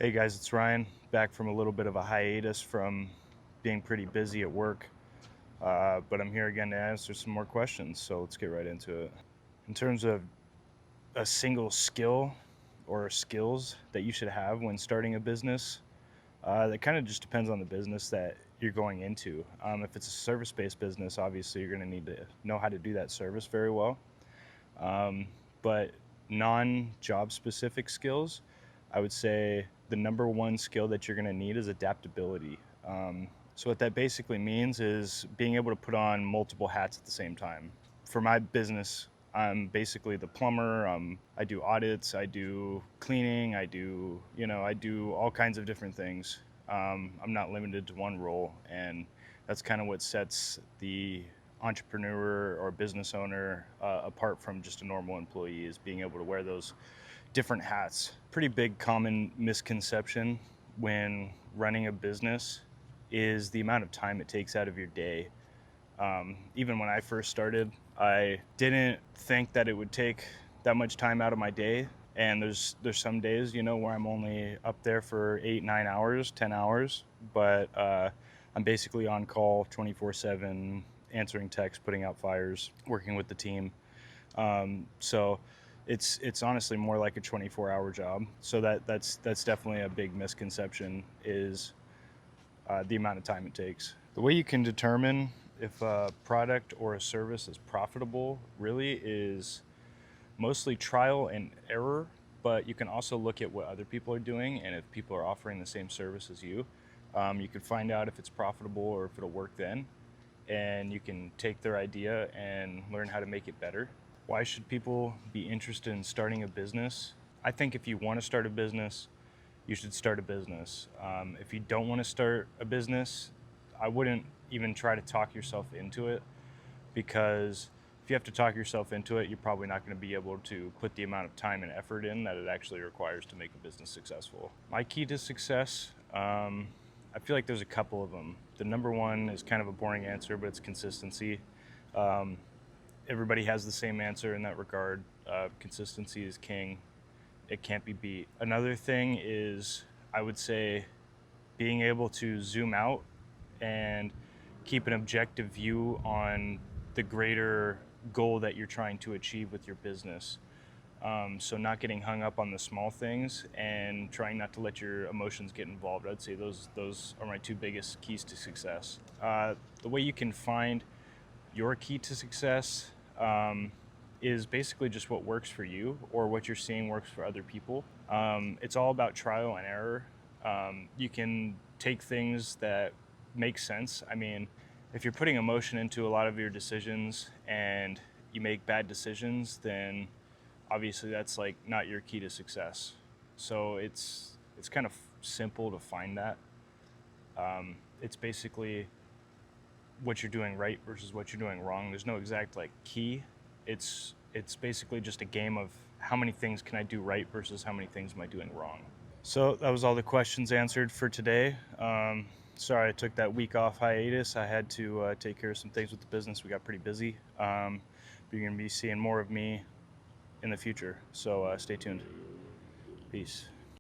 Hey guys, it's Ryan, back from a little bit of a hiatus from being pretty busy at work, but I'm here again to answer some more questions, so let's get right into it. In terms of a single skill or skills that you should have when starting a business, that kind of just depends on the business that you're going into. If it's a service-based business, obviously you're going to need to know how to do that service very well. But non-job specific skills, I would say the number one skill that you're going to need is adaptability. So what that basically means is being able to put on multiple hats at the same time. For my business, I'm basically the plumber. I do audits, I do cleaning, I do all kinds of different things. I'm not limited to one role, and that's kind of what sets the entrepreneur or business owner apart from just a normal employee, is being able to wear those different hats. Pretty big common misconception when running a business is the amount of time it takes out of your day. Even when I first started, I didn't think that it would take that much time out of my day. And there's some days, where I'm only up there for 8, 9 hours, 10 hours, but I'm basically on call 24/7, answering texts, putting out fires, working with the team. So it's honestly more like a 24-hour job. So that's definitely a big misconception, is the amount of time it takes. The way you can determine if a product or a service is profitable really is mostly trial and error, but you can also look at what other people are doing, and if people are offering the same service as you, you can find out if it's profitable or if it'll work then, and you can take their idea and learn how to make it better. Why should people be interested in starting a business? I think if you want to start a business, you should start a business. If you don't want to start a business, I wouldn't even try to talk yourself into it, because if you have to talk yourself into it, you're probably not going to be able to put the amount of time and effort in that it actually requires to make a business successful. My key to success, I feel like there's a couple of them. The number one is kind of a boring answer, but it's consistency. Um, Everybody has the same answer in that regard. Consistency is king. It can't be beat. Another thing is, I would say, being able to zoom out and keep an objective view on the greater goal that you're trying to achieve with your business. So not getting hung up on the small things and trying not to let your emotions get involved. I'd say those are my two biggest keys to success. The way you can find your key to success is basically just what works for you, or what you're seeing works for other people. It's all about trial and error. You can take things that make sense. I mean, if you're putting emotion into a lot of your decisions and you make bad decisions, then obviously that's like not your key to success. So it's kind of simple to find that. It's basically what you're doing right versus what you're doing wrong. There's no exact like key. It's basically just a game of how many things can I do right versus how many things am I doing wrong. So that was all the questions answered for today. Sorry I took that week off hiatus. I had to take care of some things with the business. We got pretty busy. But you're going to be seeing more of me in the future. So stay tuned. Peace.